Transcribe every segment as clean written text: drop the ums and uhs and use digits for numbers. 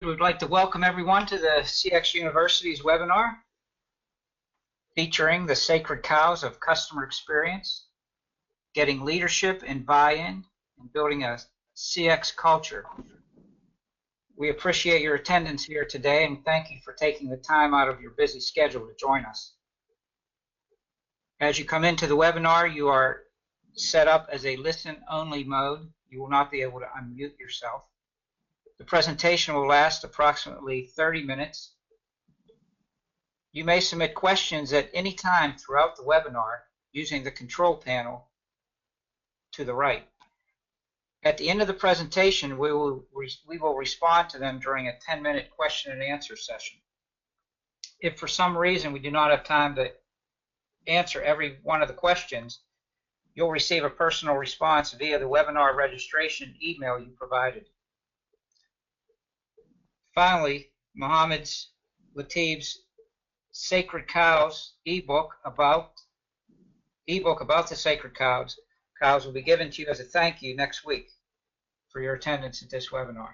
We would like to welcome everyone to the CX University's webinar featuring the sacred cows of customer experience, getting leadership and buy-in, and building a CX culture. We appreciate your attendance here today and thank you for taking the time out of your busy schedule to join us. As you come into the webinar, you are set up as a listen-only mode. You will not be able to unmute yourself. The presentation will last approximately 30 minutes. You may submit questions at any time throughout the webinar using the control panel to the right. At the end of the presentation, we will respond to them during a 10-minute question and answer session. If for some reason we do not have time to answer every one of the questions, you'll receive a personal response via the webinar registration email you provided. Finally, Mohammed Latif's Sacred Cows ebook about the sacred cows will be given to you as a thank you next week for your attendance at this webinar.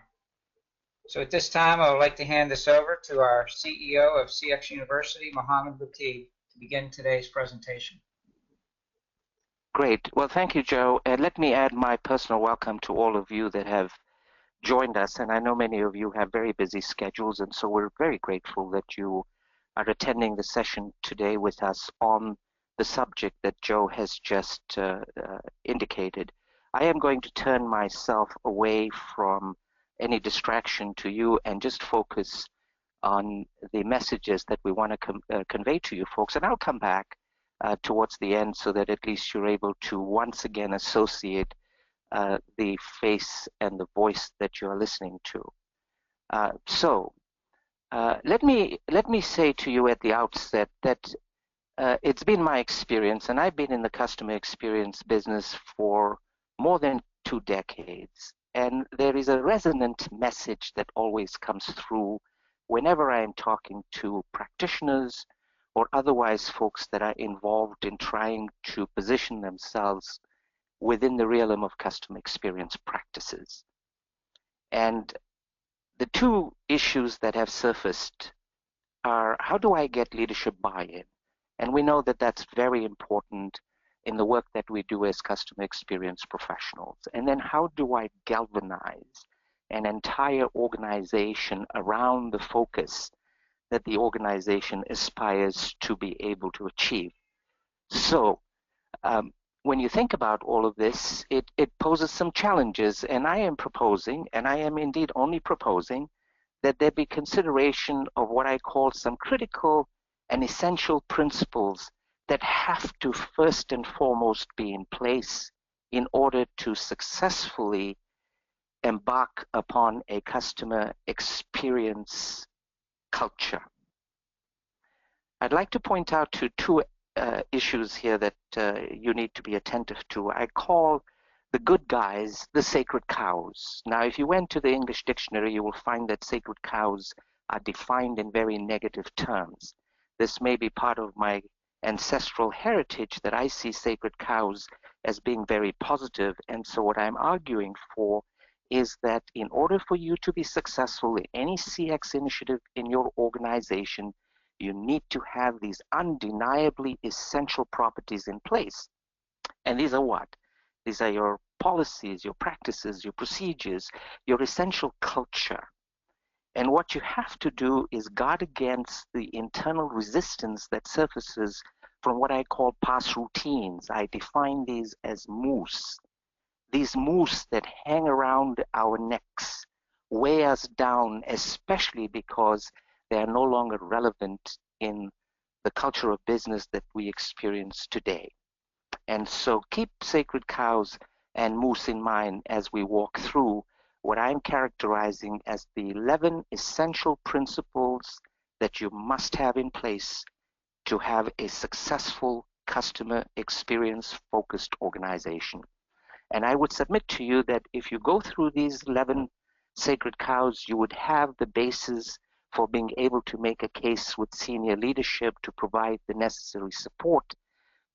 So at this time, I would like to hand this over to our CEO of CX University, Mohammed Latif, to begin today's presentation. Great. Well, thank you, Joe. And let me add my personal welcome to all of you that have joined us. And I know many of you have very busy schedules, and so we're very grateful that you are attending the session today with us on the subject that Joe has just indicated. I am going to turn myself away from any distraction to you and just focus on the messages that we want to convey to you folks. And I'll come back towards the end so that at least you're able to once again associate the face and the voice that you're listening to. Let me say to you at the outset that it's been my experience, and I've been in the customer experience business for more than 2 decades, and there is a resonant message that always comes through whenever I am talking to practitioners or otherwise folks that are involved in trying to position themselves within the realm of customer experience practices. And the 2 issues that have surfaced are, how do I get leadership buy-in? And we know that that's very important in the work that we do as customer experience professionals. And then how do I galvanize an entire organization around the focus that the organization aspires to be able to achieve? So when you think about all of this, it poses some challenges, and I am proposing, and I am indeed only proposing, that there be consideration of what I call some critical and essential principles that have to first and foremost be in place in order to successfully embark upon a customer experience culture. I'd like to point out to 2 issues here that you need to be attentive to. I call the good guys the sacred cows. Now, if you went to the English dictionary, you will find that sacred cows are defined in very negative terms. This may be part of my ancestral heritage that I see sacred cows as being very positive. And so what I'm arguing for is that in order for you to be successful in any CX initiative in your organization, you need to have these undeniably essential properties in place. And these are what? These are your policies, your practices, your procedures, your essential culture. And what you have to do is guard against the internal resistance that surfaces from what I call past routines. I define these as moose. These moose that hang around our necks, weigh us down, especially because they are no longer relevant in the culture of business that we experience today. And so keep sacred cows and moose in mind as we walk through what I'm characterizing as the 11 essential principles that you must have in place to have a successful customer experience focused organization. And I would submit to you that if you go through these 11 sacred cows, you would have the basis for being able to make a case with senior leadership to provide the necessary support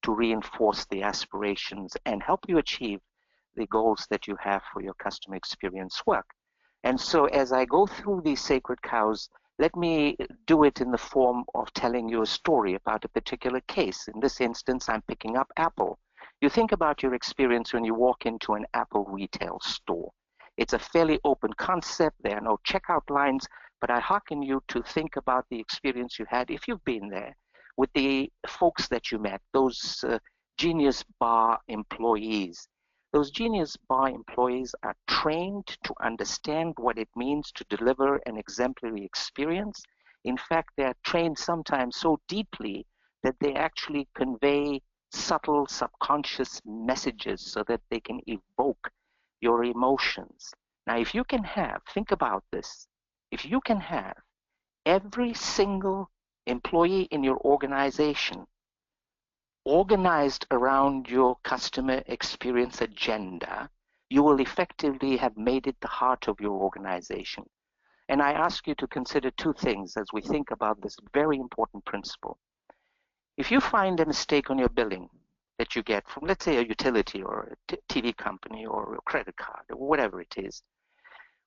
to reinforce the aspirations and help you achieve the goals that you have for your customer experience work. And so as I go through these sacred cows, let me do it in the form of telling you a story about a particular case. In this instance, I'm picking up Apple. You think about your experience when you walk into an Apple retail store. It's a fairly open concept. There are no checkout lines, but I hearken you to think about the experience you had, if you've been there, with the folks that you met, those Genius Bar employees. Those Genius Bar employees are trained to understand what it means to deliver an exemplary experience. In fact, they are trained sometimes so deeply that they actually convey subtle subconscious messages so that they can evoke your emotions. Now, if you can have, think about this, if you can have every single employee in your organization organized around your customer experience agenda, you will effectively have made it the heart of your organization. And I ask you to consider two things as we think about this very important principle. If you find a mistake on your billing that you get from, let's say, a utility or a TV company or a credit card or whatever it is,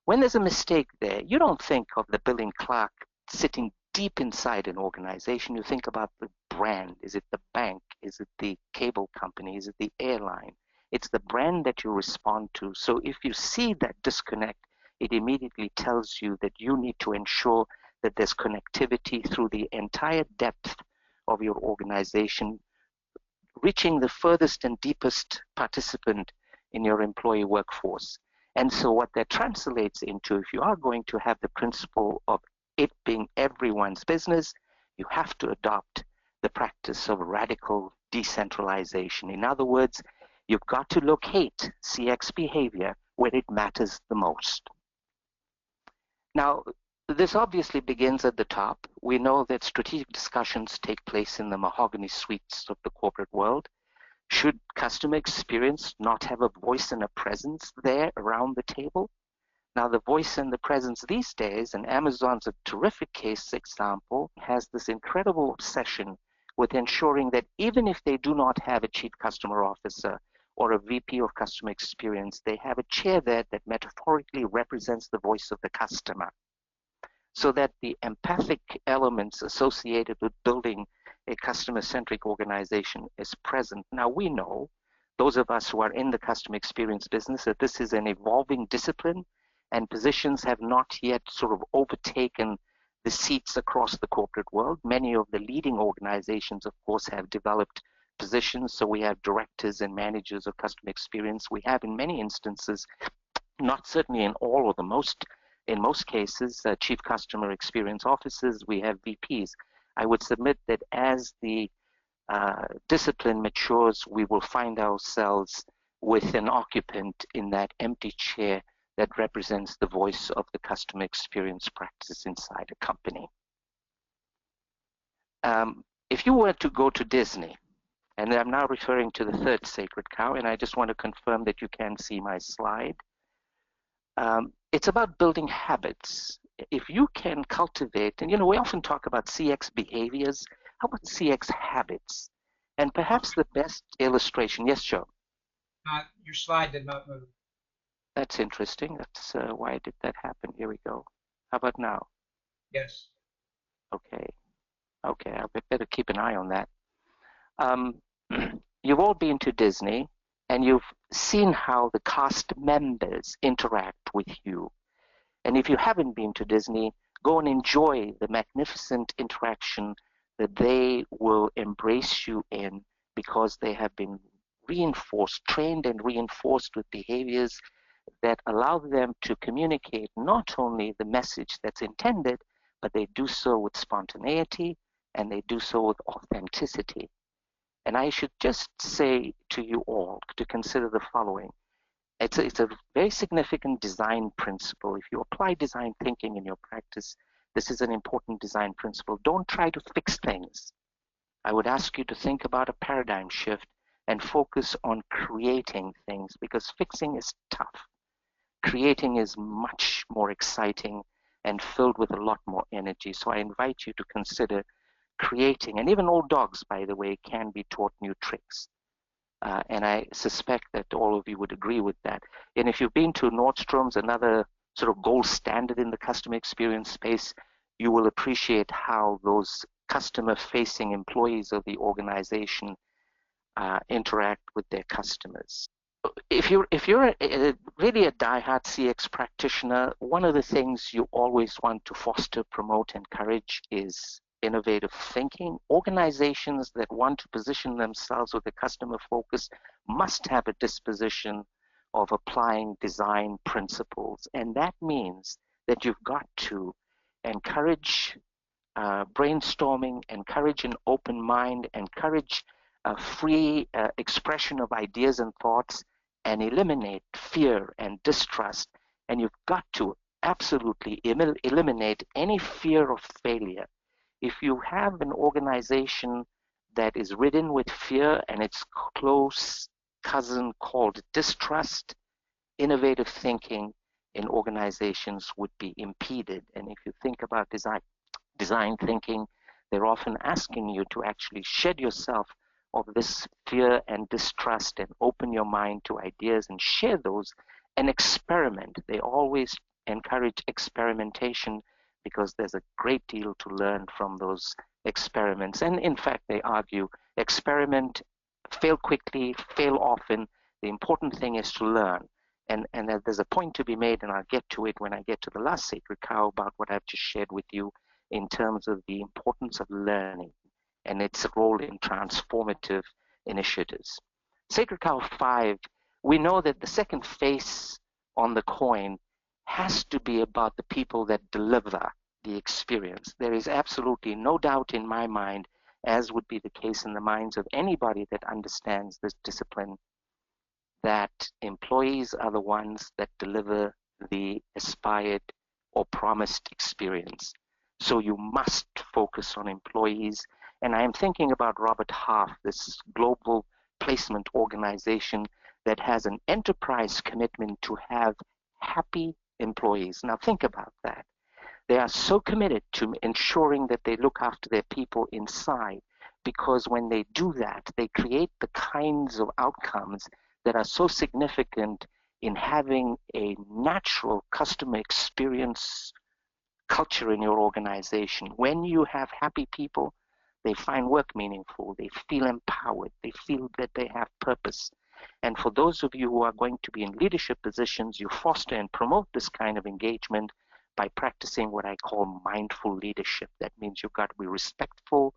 when there's a mistake there, you don't think of the billing clerk sitting deep inside an organization. You think about the brand. Is it the bank? Is it the cable company? Is it the airline? It's the brand that you respond to. So if you see that disconnect, it immediately tells you that you need to ensure that there's connectivity through the entire depth of your organization, reaching the furthest and deepest participant in your employee workforce. And so what that translates into, if you are going to have the principle of it being everyone's business, you have to adopt the practice of radical decentralization. In other words, you've got to locate CX behavior where it matters the most. Now, this obviously begins at the top. We know that strategic discussions take place in the mahogany suites of the corporate world. Should customer experience not have a voice and a presence there around the table? Now, the voice and the presence these days, and Amazon's a terrific case example, has this incredible obsession with ensuring that even if they do not have a chief customer officer or a VP of customer experience, they have a chair there that metaphorically represents the voice of the customer, so that the empathic elements associated with building a customer-centric organization is present. Now, we know, those of us who are in the customer experience business, that this is an evolving discipline, and positions have not yet sort of overtaken the seats across the corporate world. Many of the leading organizations, of course, have developed positions. So we have directors and managers of customer experience. We have, in many instances, not certainly in all or in most cases, chief customer experience officers. We have VPs. I would submit that as the discipline matures, we will find ourselves with an occupant in that empty chair that represents the voice of the customer experience practice inside a company. If you were to go to Disney, and I'm now referring to the third sacred cow, and I just want to confirm that you can see my slide. It's about building habits. If you can cultivate, and we often talk about CX behaviors, how about CX habits? And perhaps the best illustration, yes, Joe? Your slide did not move. That's interesting. That's why did that happen? Here we go. How about now? Yes. Okay. Okay, I better keep an eye on that. You've all been to Disney, and you've seen how the cast members interact with you. And if you haven't been to Disney, go and enjoy the magnificent interaction that they will embrace you in, because they have been reinforced, trained and reinforced with behaviors that allow them to communicate not only the message that's intended, but they do so with spontaneity and they do so with authenticity. And I should just say to you all to consider the following. It's a very significant design principle. If you apply design thinking in your practice, this is an important design principle. Don't try to fix things. I would ask you to think about a paradigm shift and focus on creating things, because fixing is tough. Creating is much more exciting and filled with a lot more energy. So I invite you to consider creating, and even old dogs, by the way, can be taught new tricks. And I suspect that all of you would agree with that. And if you've been to Nordstrom's, another sort of gold standard in the customer experience space, you will appreciate how those customer-facing employees of the organization interact with their customers. If you're really a diehard CX practitioner, one of the things you always want to foster, promote, encourage is innovative thinking. Organizations that want to position themselves with a customer focus must have a disposition of applying design principles, and that means that you've got to encourage brainstorming, encourage an open mind, encourage a free expression of ideas and thoughts, and eliminate fear and distrust. And you've got to absolutely eliminate any fear of failure. If you have an organization that is ridden with fear and its close cousin called distrust, innovative thinking in organizations would be impeded. And if you think about design thinking, they're often asking you to actually shed yourself of this fear and distrust and open your mind to ideas and share those and experiment. They always encourage experimentation because there's a great deal to learn from those experiments. And in fact, they argue experiment, fail quickly, fail often. The important thing is to learn. And there's a point to be made, and I'll get to it when I get to the last sacred cow about what I've just shared with you in terms of the importance of learning and its role in transformative initiatives. Sacred Cow 5, we know that the second face on the coin has to be about the people that deliver the experience. There is absolutely no doubt in my mind, as would be the case in the minds of anybody that understands this discipline, that employees are the ones that deliver the aspired or promised experience. So you must focus on employees. And I am thinking about Robert Half, this global placement organization that has an enterprise commitment to have happy employees. Now think about that. They are so committed to ensuring that they look after their people inside, because when they do that, they create the kinds of outcomes that are so significant in having a natural customer experience culture in your organization. When you have happy people, they find work meaningful, they feel empowered, they feel that they have purpose. And for those of you who are going to be in leadership positions, you foster and promote this kind of engagement by practicing what I call mindful leadership. That means you've got to be respectful,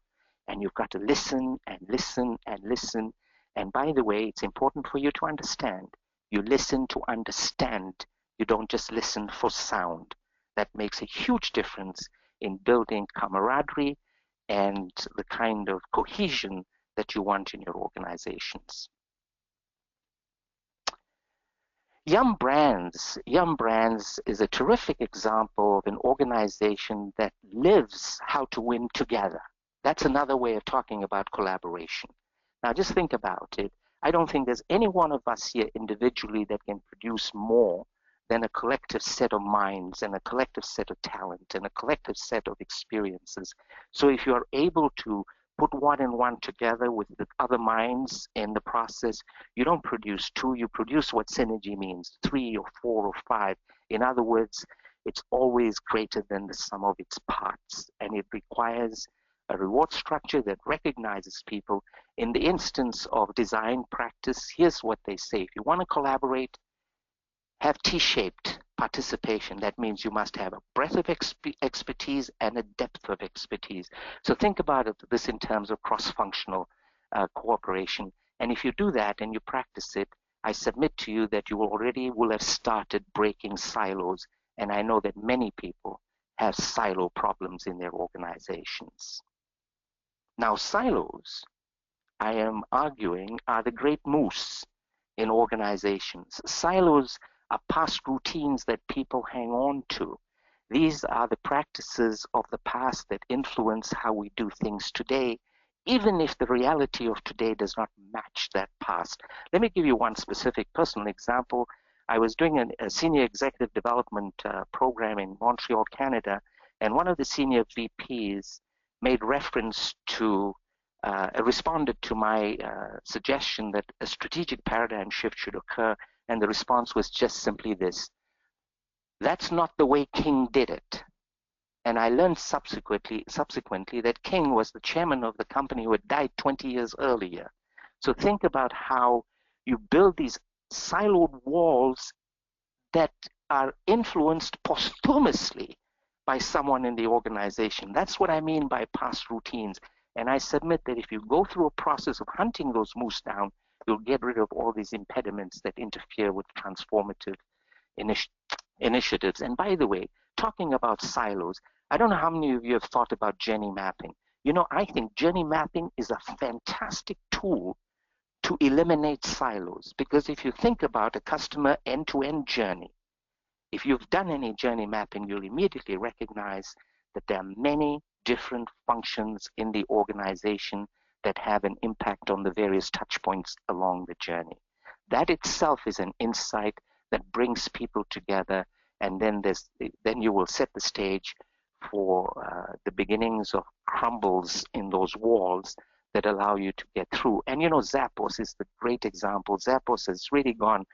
and you've got to listen and listen and listen. And by the way, it's important for you to understand. You listen to understand. You don't just listen for sound. That makes a huge difference in building camaraderie and the kind of cohesion that you want in your organizations. Yum Brands is a terrific example of an organization that lives how to win together. That's another way of talking about collaboration. Now just think about it. I don't think there's any one of us here individually that can produce more than a collective set of minds and a collective set of talent and a collective set of experiences. So if you are able to put one and one together with the other minds in the process, you don't produce two, you produce what synergy means, 3 or 4 or 5. In other words, it's always greater than the sum of its parts, and it requires a reward structure that recognizes people. In the instance of design practice, here's what they say. If you want to collaborate, have T-shaped participation. That means you must have a breadth of expertise and a depth of expertise. So think about this in terms of cross-functional cooperation. And if you do that and you practice it, I submit to you that you already will have started breaking silos. And I know that many people have silo problems in their organizations. Now, silos, I am arguing, are the great moose in organizations. Silos are past routines that people hang on to. These are the practices of the past that influence how we do things today, even if the reality of today does not match that past. Let me give you one specific personal example. I was doing a senior executive development program in Montreal, Canada, and one of the senior VPs made reference to responded to my suggestion that a strategic paradigm shift should occur, and the response was just simply this: That's not the way King did it. And I learned subsequently that King was the chairman of the company who had died 20 years earlier. So think about how you build these siloed walls that are influenced posthumously by someone in the organization. That's what I mean by past routines. And I submit that if you go through a process of hunting those moose down, you'll get rid of all these impediments that interfere with transformative initiatives. And by the way, talking about silos, I don't know how many of you have thought about journey mapping. You know, I think journey mapping is a fantastic tool to eliminate silos, because if you think about a customer end-to-end journey, if you've done any journey mapping, you'll immediately recognize that there are many different functions in the organization that have an impact on the various touch points along the journey. That itself is an insight that brings people together, and then you will set the stage for the beginnings of crumbles in those walls that allow you to get through. And you know, Zappos is the great example. Zappos has really gone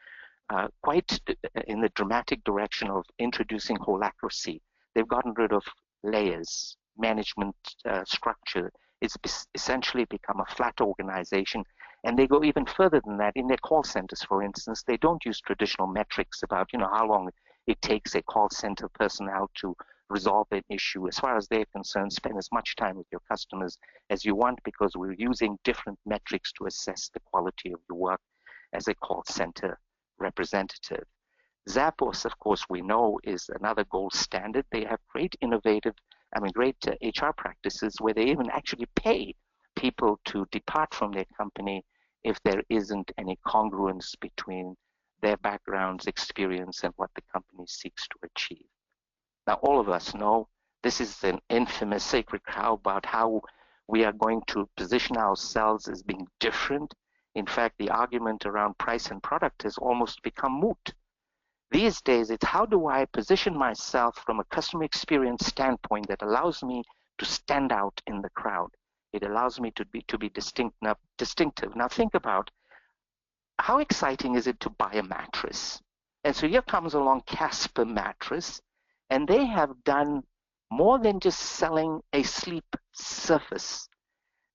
quite in the dramatic direction of introducing holacracy. They've gotten rid of layers, management structure. It's essentially become a flat organization. And they go even further than that. In their call centers, for instance, they don't use traditional metrics about, you know, how long it takes a call center personnel to resolve an issue. As far as they're concerned, spend as much time with your customers as you want, because we're using different metrics to assess the quality of your work as a call center representative. Zappos, of course, we know is another gold standard. They have great HR practices where they even actually pay people to depart from their company if there isn't any congruence between their backgrounds, experience, and what the company seeks to achieve. Now, all of us know this is an infamous sacred cow about how we are going to position ourselves as being different. In fact, the argument around price and product has almost become moot. These days, it's how do I position myself from a customer experience standpoint that allows me to stand out in the crowd. It allows me to be distinctive. Now think about how exciting is it to buy a mattress? And so here comes along Casper Mattress, and they have done more than just selling a sleep surface.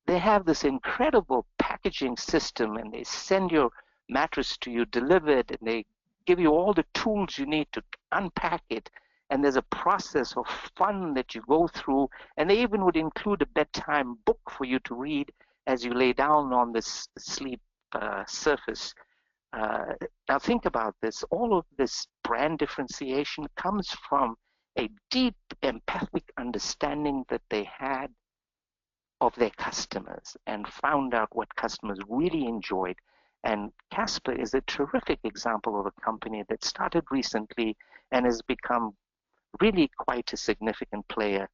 They have this incredible packaging system, and they send your mattress to you delivered, and they give you all the tools you need to unpack it. And there's a process of fun that you go through, and they even would include a bedtime book for you to read as you lay down on this sleep surface. Now think about this. All of this brand differentiation comes from a deep empathic understanding that they had of their customers and found out what customers really enjoyed. And Casper is a terrific example of a company that started recently and has become really quite a significant player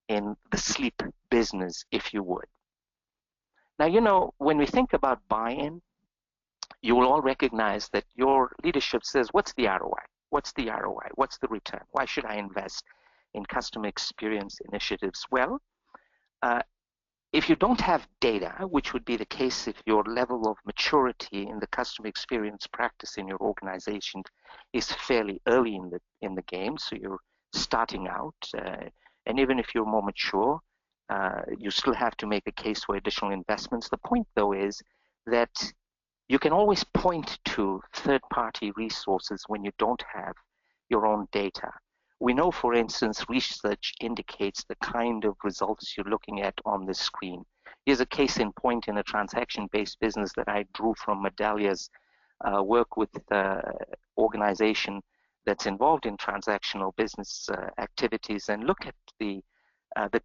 in the sleep business, if you would. Now, you know, when we think about buy-in, you will all recognize that your leadership says, what's the ROI? What's the ROI? What's the return? Why should I invest in customer experience initiatives? Well, if you don't have data, which would be the case if your level of maturity in the customer experience practice in your organization is fairly early in the game, so you're starting out, and even if you're more mature, you still have to make a case for additional investments. The point, though, is that you can always point to third-party resources when you don't have your own data. We know, for instance, research indicates the kind of results you're looking at on this screen. Here's a case in point in a transaction-based business that I drew from Medallia's work with the organization that's involved in transactional business activities, and look at the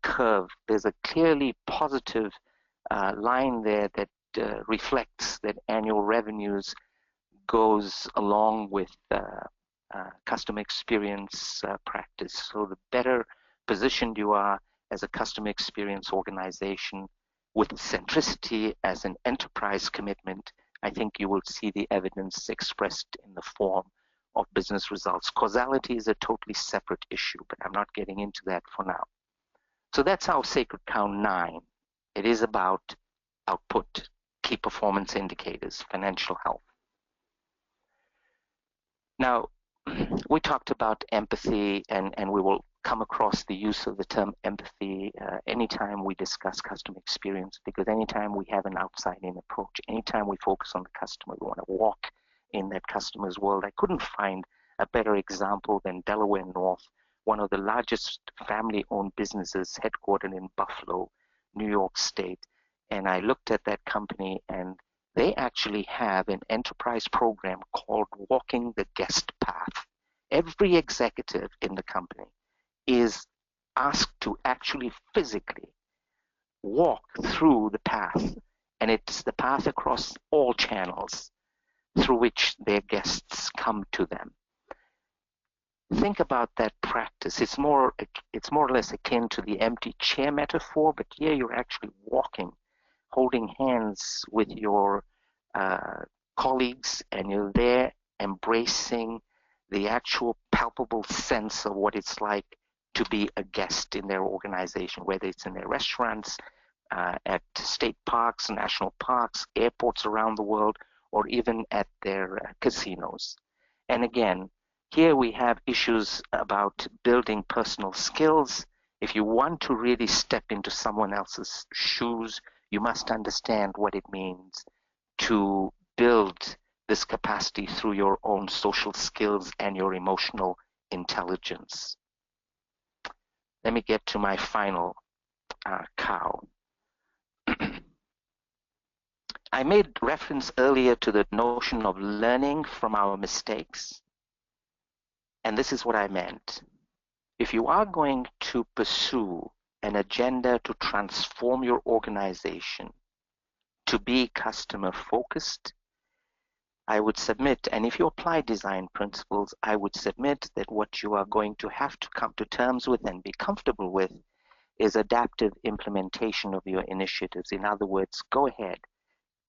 curve. There's a clearly positive line there that reflects that annual revenues goes along with customer experience practice. So the better positioned you are as a customer experience organization with centricity as an enterprise commitment, I think you will see the evidence expressed in the form of business results. Causality is a totally separate issue, but I'm not getting into that for now. So that's our sacred cow 9. It is about output, key performance indicators, financial health. Now, we talked about empathy, and we will come across the use of the term empathy anytime we discuss customer experience, because anytime we have an outside-in approach, anytime we focus on the customer, we want to walk in that customer's world. I couldn't find a better example than Delaware North, one of the largest family-owned businesses headquartered in Buffalo, New York State. And I looked at that company, and they actually have an enterprise program called Walking the Guest Path. Every executive in the company is asked to actually physically walk through the path, and it's the path across all channels through which their guests come to them. Think about that practice. It's more or less akin to the empty chair metaphor, but here you're actually walking, holding hands with your colleagues, and you're there embracing the actual palpable sense of what it's like to be a guest in their organization, whether it's in their restaurants, at state parks, national parks, airports around the world, or even at their casinos. And again, here we have issues about building personal skills. If you want to really step into someone else's shoes, you must understand what it means to build this capacity through your own social skills and your emotional intelligence. Let me get to my final cow. I made reference earlier to the notion of learning from our mistakes, and this is what I meant. If you are going to pursue an agenda to transform your organization to be customer focused, I would submit, and if you apply design principles, I would submit that what you are going to have to come to terms with and be comfortable with is adaptive implementation of your initiatives. In other words, go ahead,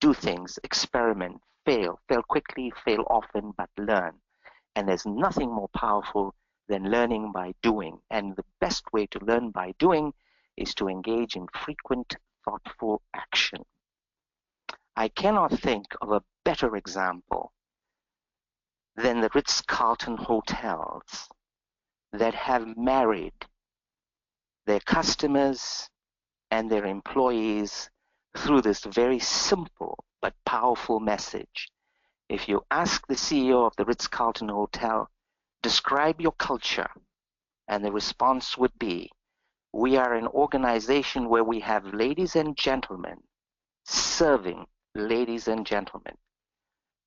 do things, experiment, fail quickly, fail often, but learn. And there's nothing more powerful than learning by doing. And the best way to learn by doing is to engage in frequent, thoughtful action. I cannot think of a better example than the Ritz-Carlton hotels that have married their customers and their employees through this very simple but powerful message. If you ask the CEO of the Ritz-Carlton Hotel, describe your culture, and the response would be, we are an organization where we have ladies and gentlemen serving ladies and gentlemen.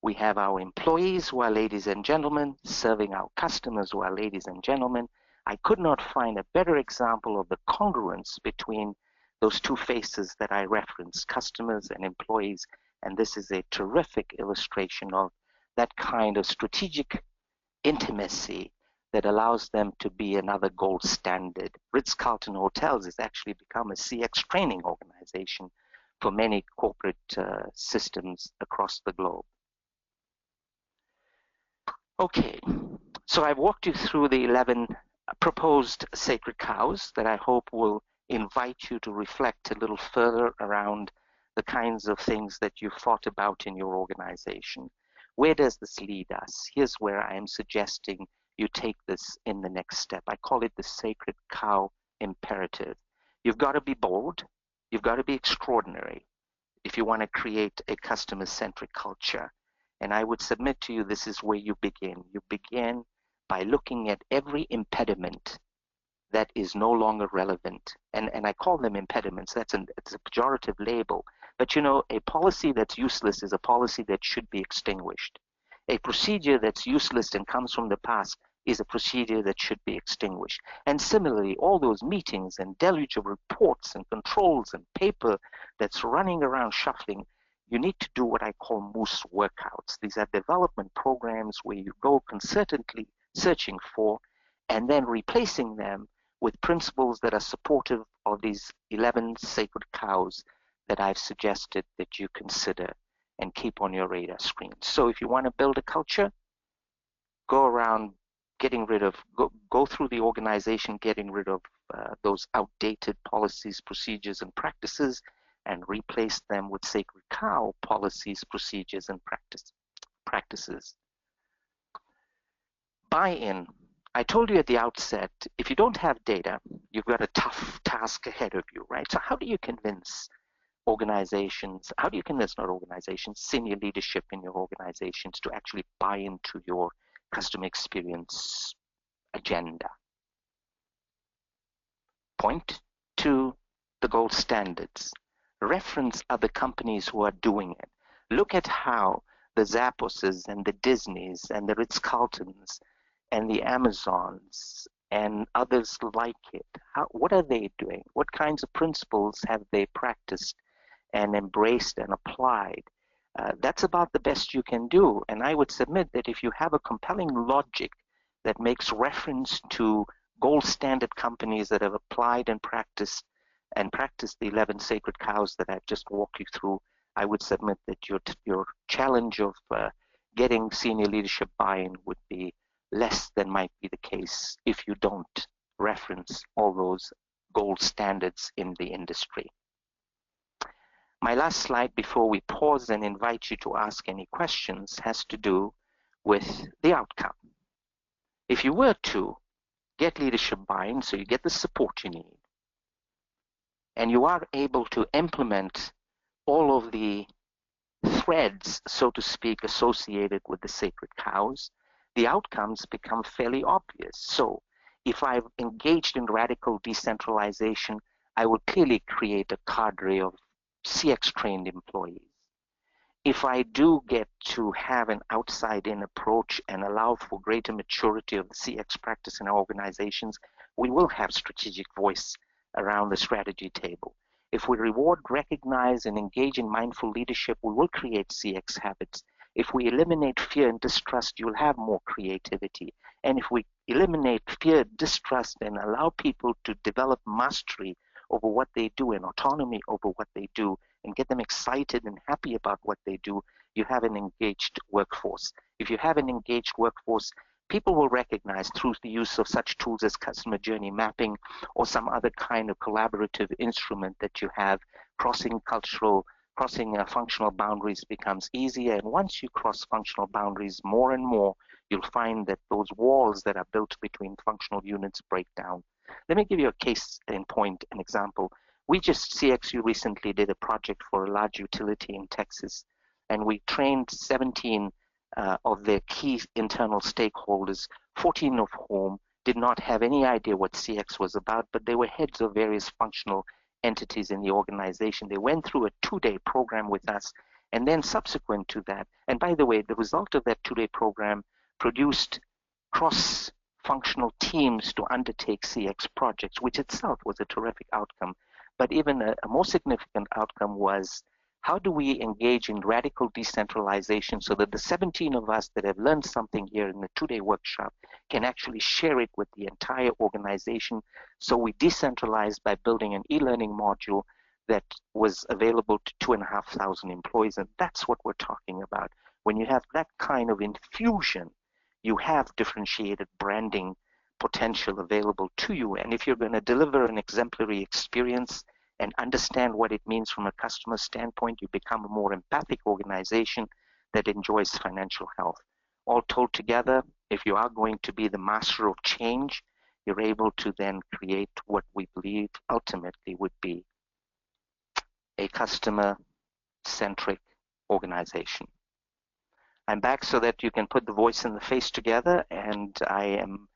We have our employees who are ladies and gentlemen serving our customers who are ladies and gentlemen. I could not find a better example of the congruence between those two faces that I referenced, customers and employees, and this is a terrific illustration of that kind of strategic intimacy that allows them to be another gold standard. Ritz-Carlton Hotels has actually become a CX training organization for many corporate systems across the globe. Okay, so I've walked you through the 11 proposed sacred cows that I hope will invite you to reflect a little further around the kinds of things that you've thought about in your organization. Where does this lead us? Here's where I am suggesting you take this in the next step. I call it the sacred cow imperative. You've got to be bold. You've got to be extraordinary if you want to create a customer-centric culture. And I would submit to you, this is where you begin. You begin by looking at every impediment that is no longer relevant. And I call them impediments. It's a pejorative label. But you know, a policy that's useless is a policy that should be extinguished. A procedure that's useless and comes from the past is a procedure that should be extinguished. And similarly, all those meetings and deluge of reports and controls and paper that's running around shuffling, you need to do what I call moose workouts. These are development programs where you go concertedly searching for and then replacing them with principles that are supportive of these 11 sacred cows that I've suggested that you consider and keep on your radar screen. So if you want to build a culture, go around getting rid of, go through the organization, getting rid of those outdated policies, procedures, and practices, and replace them with sacred cow policies, procedures, and practices. buy-in. I told you at the outset, if you don't have data, you've got a tough task ahead of you, right? So how do you convince organizations, how do you convince, not organizations, senior leadership in your organizations to actually buy into your customer experience agenda? Point to the gold standards. Reference other companies who are doing it. Look at how the Zapposes and the Disneys and the Ritz-Carltons and the Amazons and others like it. What are they doing? What kinds of principles have they practiced and embraced and applied? That's about the best you can do. And I would submit that if you have a compelling logic that makes reference to gold standard companies that have applied and practiced the 11 sacred cows that I've just walked you through, I would submit that your challenge of getting senior leadership buy-in would be less than might be the case if you don't reference all those gold standards in the industry. My last slide before we pause and invite you to ask any questions has to do with the outcome. If you were to get leadership buy-in, so you get the support you need, and you are able to implement all of the threads, so to speak, associated with the sacred cows, the outcomes become fairly obvious. So if I've engaged in radical decentralization, I will clearly create a cadre of CX-trained employees. If I do get to have an outside-in approach and allow for greater maturity of the CX practice in our organizations, we will have strategic voice around the strategy table. If we reward, recognize, and engage in mindful leadership, we will create CX habits. If we eliminate fear and distrust, you'll have more creativity. And if we eliminate fear, distrust, and allow people to develop mastery over what they do and autonomy over what they do and get them excited and happy about what they do, you have an engaged workforce. If you have an engaged workforce, people will recognize through the use of such tools as customer journey mapping or some other kind of collaborative instrument that you have, crossing functional boundaries becomes easier. And once you cross functional boundaries more and more, you'll find that those walls that are built between functional units break down. Let me give you a case in point, an example. CXU recently did a project for a large utility in Texas, and we trained 17 of their key internal stakeholders, 14 of whom did not have any idea what CX was about, but they were heads of various functional entities in the organization. They went through a 2-day program with us, and then subsequent to that, and by the way, the result of that 2-day program produced cross-functional teams to undertake CX projects, which itself was a terrific outcome. But even a more significant outcome was, how do we engage in radical decentralization so that the 17 of us that have learned something here in the 2-day workshop can actually share it with the entire organization? So we decentralized by building an e-learning module that was available to 2,500 employees. And that's what we're talking about. When you have that kind of infusion, you have differentiated branding potential available to you. And if you're going to deliver an exemplary experience and understand what it means from a customer standpoint, you become a more empathic organization that enjoys financial health. All told together, if you are going to be the master of change, you're able to then create what we believe ultimately would be a customer-centric organization. I'm back so that you can put the voice and the face together, and I am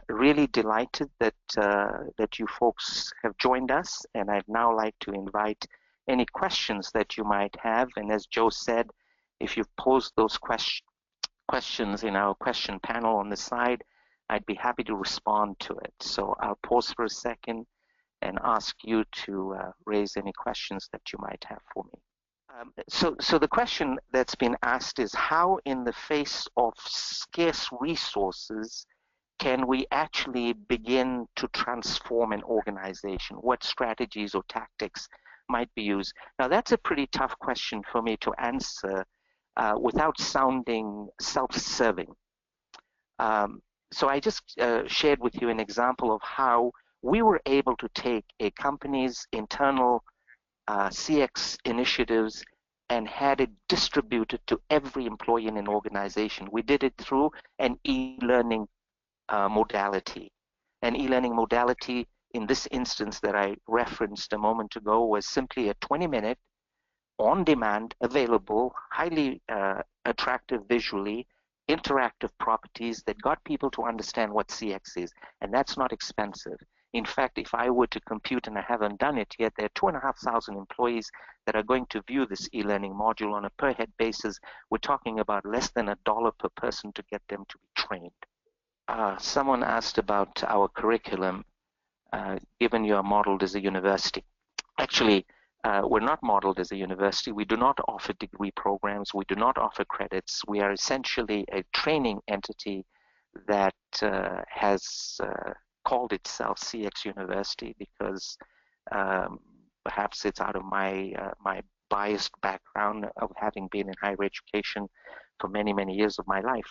really delighted that that you folks have joined us, and I'd now like to invite any questions that you might have. And as Joe said, if you've posed those questions in our question panel on the side, I'd be happy to respond to it. So I'll pause for a second and ask you to raise any questions that you might have for me. So the question that's been asked is, how in the face of scarce resources can we actually begin to transform an organization? What strategies or tactics might be used? Now, that's a pretty tough question for me to answer without sounding self-serving. So I just shared with you an example of how we were able to take a company's internal CX initiatives and had it distributed to every employee in an organization. We did it through an e-learning modality. An e-learning modality in this instance that I referenced a moment ago was simply a 20-minute on-demand, available, highly attractive visually, interactive properties that got people to understand what CX is, and that's not expensive. In fact, if I were to compute, and I haven't done it yet, there are 2,500 employees that are going to view this e-learning module on a per-head basis. We're talking about less than $1 per person to get them to be trained. Someone asked about our curriculum, given you are modeled as a university. Actually, we're not modeled as a university. We do not offer degree programs. We do not offer credits. We are essentially a training entity that has called itself CX University because perhaps it's out of my biased background of having been in higher education for many, many years of my life.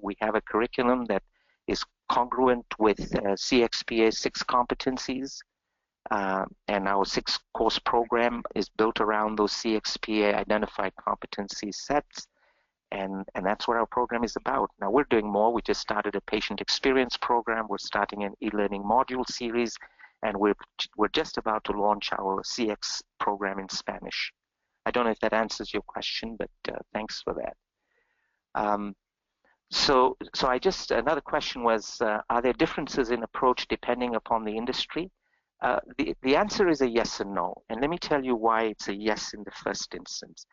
We have a curriculum that is congruent with CXPA's 6 competencies. And our 6-course program is built around those CXPA identified competency sets, and that's what our program is about. Now we're doing more. We just started a patient experience program. We're starting an e-learning module series, and we're just about to launch our CX program in Spanish. I don't know if that answers your question, but thanks for that. So another question was, are there differences in approach depending upon the industry? The answer is a yes and no, and let me tell you why it's a yes in the first instance.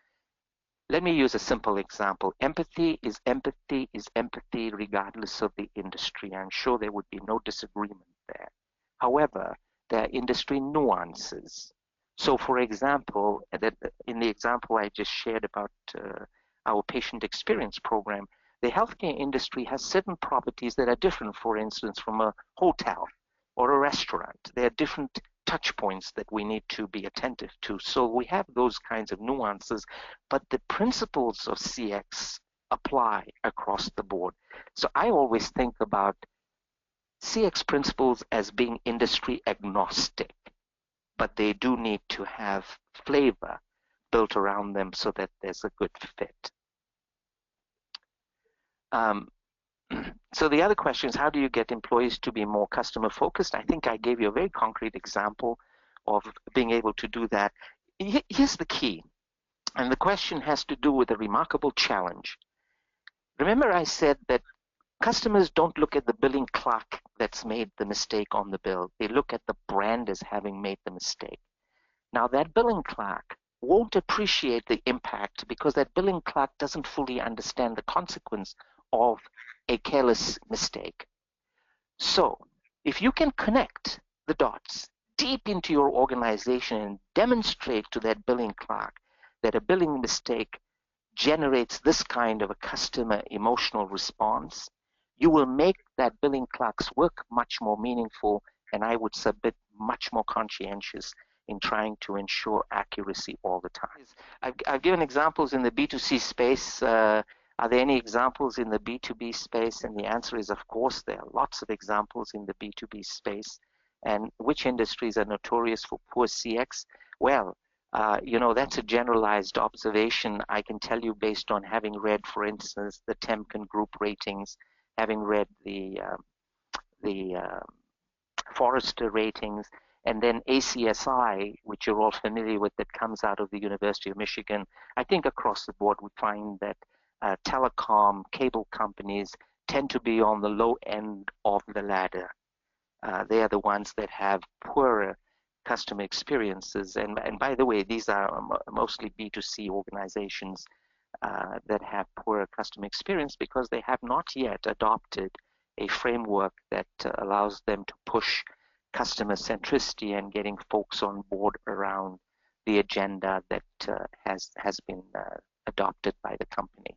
Let me use a simple example. Empathy is empathy regardless of the industry. I'm sure there would be no disagreement there. However, there are industry nuances. So for example, in the example I just shared about our patient experience program, the healthcare industry has certain properties that are different, for instance, from a hotel or a restaurant. There are different touch points that we need to be attentive to. So we have those kinds of nuances, but the principles of CX apply across the board. So I always think about CX principles as being industry agnostic, but they do need to have flavor built around them so that there's a good fit. So the other question is, how do you get employees to be more customer focused? I think I gave you a very concrete example of being able to do that. Here's the key, and the question has to do with a remarkable challenge. Remember I said that customers don't look at the billing clerk that's made the mistake on the bill. They look at the brand as having made the mistake. Now that billing clerk won't appreciate the impact because that billing clerk doesn't fully understand the consequence of a careless mistake. So if you can connect the dots deep into your organization and demonstrate to that billing clerk that a billing mistake generates this kind of a customer emotional response, you will make that billing clerk's work much more meaningful, and I would submit much more conscientious in trying to ensure accuracy all the time. I've given examples in the B2C space. Are there any examples in the B2B space? And the answer is, of course, there are lots of examples in the B2B space. And which industries are notorious for poor CX? Well, that's a generalized observation. I can tell you based on having read, for instance, the Temkin Group ratings, having read the Forrester ratings, and then ACSI, which you're all familiar with, that comes out of the University of Michigan. I think across the board we find that telecom, cable companies tend to be on the low end of the ladder. They are the ones that have poorer customer experiences. And by the way, these are mostly B2C organizations that have poorer customer experience because they have not yet adopted a framework that allows them to push customer centricity and getting folks on board around the agenda that has been adopted by the company.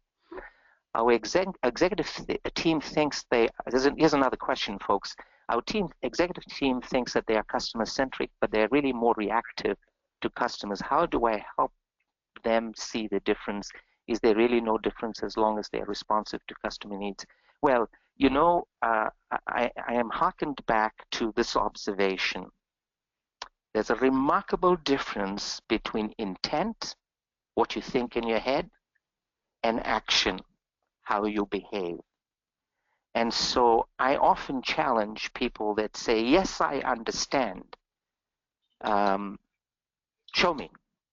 Our executive team thinks here's another question, folks. Our executive team thinks that they are customer-centric, but they're really more reactive to customers. How do I help them see the difference? Is there really no difference as long as they're responsive to customer needs? Well, I am hearkened back to this observation. There's a remarkable difference between intent what you think in your head, and action, how you behave. And so I often challenge people that say, yes, I understand. Um, show me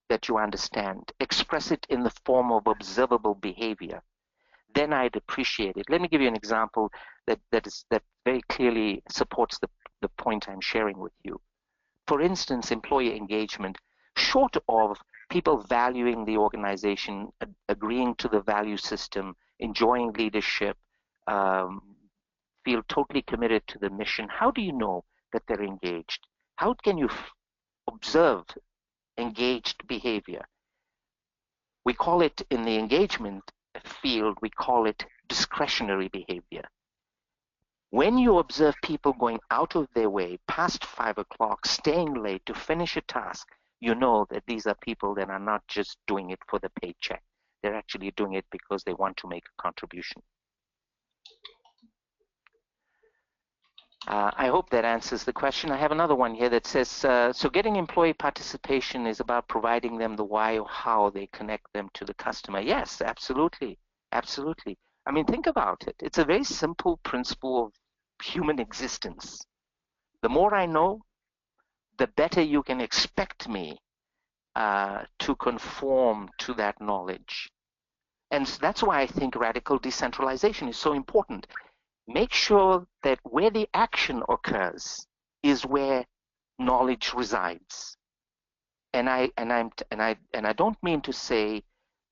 that you understand. Express it in the form of observable behavior. Then I'd appreciate it. Let me give you an example that very clearly supports the point I'm sharing with you. For instance, employee engagement, short of people valuing the organization, agreeing to the value system, enjoying leadership, um, feel totally committed to the mission, how do you know that they're engaged? How can you observe engaged behavior? We call it, in the engagement field, we call it discretionary behavior. When you observe people going out of their way past 5 o'clock, staying late to finish a task, you know that these are people that are not just doing it for the paycheck. They're actually doing it because they want to make a contribution. I hope that answers the question. I have another one here that says, so getting employee participation is about providing them the why or how they connect them to the customer. Yes, absolutely. Absolutely. I mean, think about it. It's a very simple principle of human existence. The more I know, the better you can expect me to conform to that knowledge. And that's why I think radical decentralization is so important. Make sure that where the action occurs is where knowledge resides. And I don't mean to say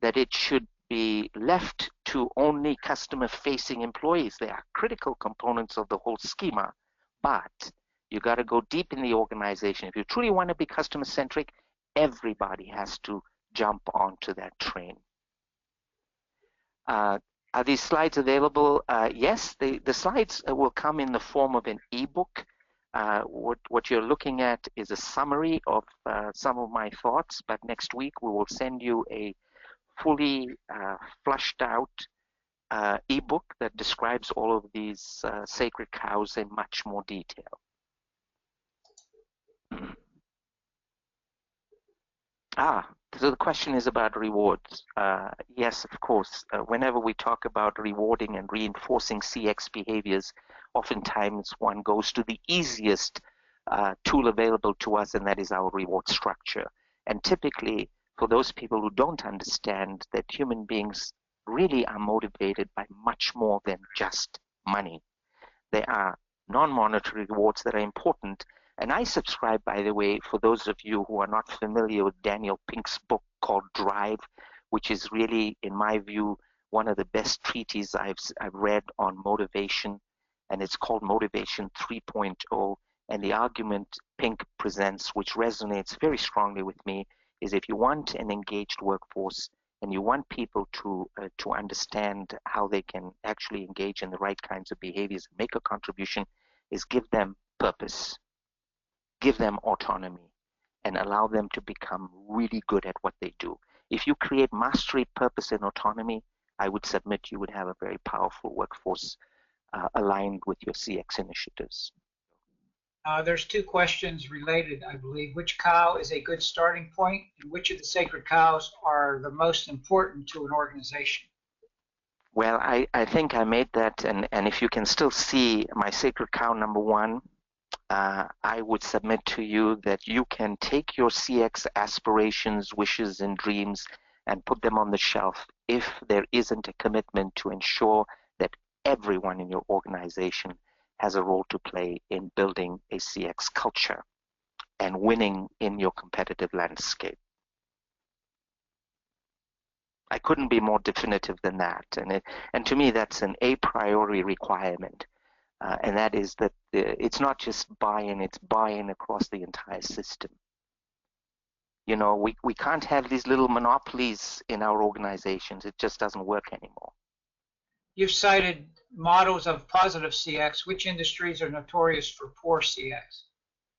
that it should be left to only customer-facing employees. They are critical components of the whole schema, but you got to go deep in the organization. If you truly want to be customer-centric, everybody has to jump onto that train. Are these slides available? Yes, the slides will come in the form of an ebook. What you're looking at is a summary of some of my thoughts, but next week we will send you a fully flushed out ebook that describes all of these sacred cows in much more detail. So the question is about rewards. Yes, of course. Whenever we talk about rewarding and reinforcing CX behaviors, oftentimes one goes to the easiest tool available to us, and that is our reward structure. And typically, for those people who don't understand that human beings really are motivated by much more than just money, there are non-monetary rewards that are important. And I subscribe, by the way, for those of you who are not familiar with Daniel Pink's book called Drive, which is really, in my view, one of the best treatises I've read on motivation, and it's called Motivation 3.0. And the argument Pink presents, which resonates very strongly with me, is if you want an engaged workforce and you want people to understand how they can actually engage in the right kinds of behaviors and make a contribution, is give them purpose. Give them autonomy and allow them to become really good at what they do. If you create mastery, purpose, and autonomy, I would submit you would have a very powerful workforce aligned with your CX initiatives. There's two questions related, I believe. Which cow is a good starting point, and which of the sacred cows are the most important to an organization? Well, I think I made that, and if you can still see my sacred cow number one, I would submit to you that you can take your CX aspirations, wishes, and dreams and put them on the shelf if there isn't a commitment to ensure that everyone in your organization has a role to play in building a CX culture and winning in your competitive landscape. I couldn't be more definitive than that. And to me, that's an a priori requirement. And that is that it's not just buy-in, it's buy-in across the entire system. You know, we can't have these little monopolies in our organizations. It just doesn't work anymore. You've cited models of positive CX. Which industries are notorious for poor CX?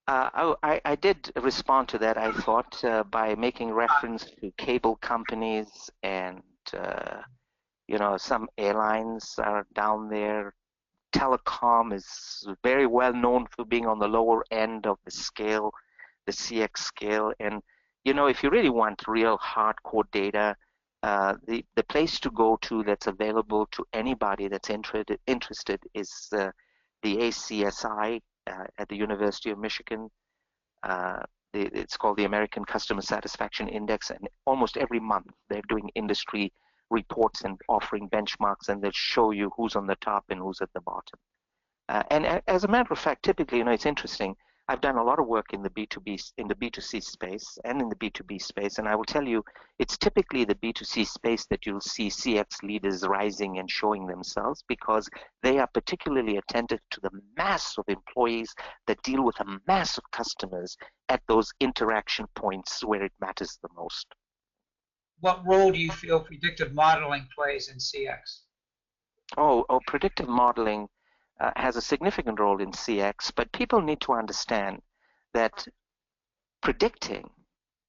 I did respond to that, I thought, by making reference to cable companies and, you know, some airlines are down there. Telecom is very well known for being on the lower end of the scale, the CX scale. And you know, if you really want real hardcore data, the place to go to that's available to anybody that's interested is the ACSI at the University of Michigan. Uh, it's called the American Customer Satisfaction Index, and almost every month they're doing industry reports and offering benchmarks, and they'll show you who's on the top and who's at the bottom. And as a matter of fact, typically, you know, it's interesting. I've done a lot of work in the B2B, in the B2C space and in the B2B space, and I will tell you, it's typically the B2C space that you'll see CX leaders rising and showing themselves, because they are particularly attentive to the mass of employees that deal with a mass of customers at those interaction points where it matters the most. What role do you feel predictive modeling plays in CX? Predictive modeling has a significant role in CX, but people need to understand that predicting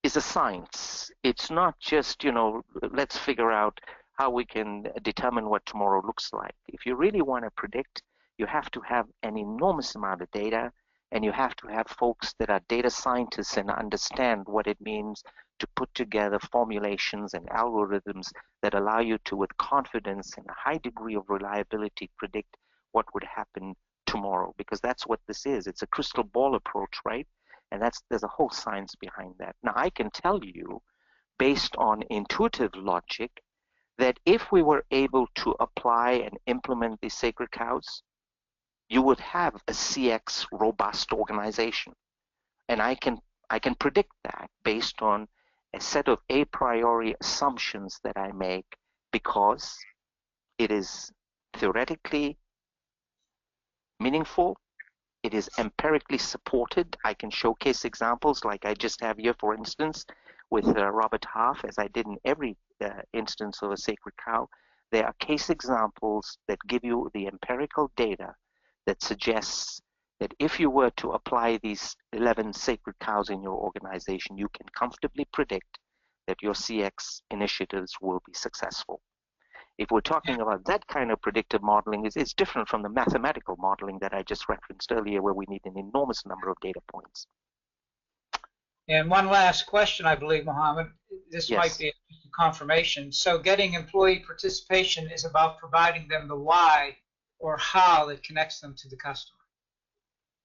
is a science. It's not just, you know, let's figure out how we can determine what tomorrow looks like. If you really want to predict, you have to have an enormous amount of data, and you have to have folks that are data scientists and understand what it means to put together formulations and algorithms that allow you to, with confidence and a high degree of reliability, predict what would happen tomorrow, because that's what this is. It's a crystal ball approach, right? And there's a whole science behind that. Now, I can tell you, based on intuitive logic, that if we were able to apply and implement these sacred cows, you would have a CX robust organization. And I can predict that based on a set of a priori assumptions that I make, because it is theoretically meaningful. It is empirically supported. I can showcase examples like I just have here, for instance, with Robert Half, as I did in every instance of a sacred cow. There are case examples that give you the empirical data that suggests that if you were to apply these 11 sacred cows in your organization, you can comfortably predict that your CX initiatives will be successful. If we're talking about that kind of predictive modeling, it's different from the mathematical modeling that I just referenced earlier, where we need an enormous number of data points. And one last question, I believe, Mohammed. This Yes. might be a confirmation. So getting employee participation is about providing them the why or how that connects them to the customer.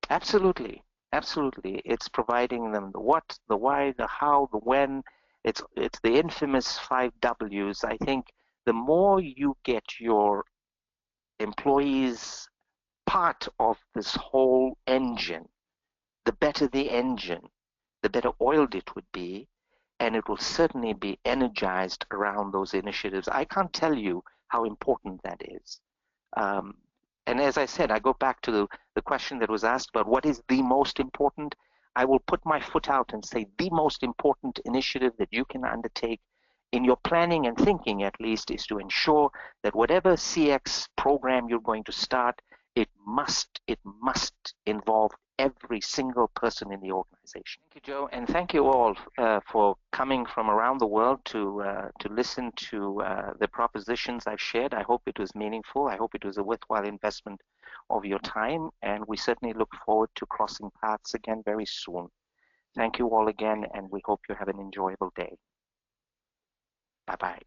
Absolutely. Absolutely. It's providing them the what, the why, the how, the when. It's the infamous 5 W's. I think the more you get your employees part of this whole engine, the better the engine, the better oiled it would be, and it will certainly be energized around those initiatives. I can't tell you how important that is. And as I said, I go back to the question that was asked about what is the most important. I will put my foot out and say the most important initiative that you can undertake in your planning and thinking, at least, is to ensure that whatever CX program you're going to start, it must involve every single person in the organization. Thank you, Joe, and thank you all for coming from around the world to listen to the propositions I've shared. I hope it was meaningful. I hope it was a worthwhile investment of your time, and we certainly look forward to crossing paths again very soon. Thank you all again, and we hope you have an enjoyable day. Bye-bye.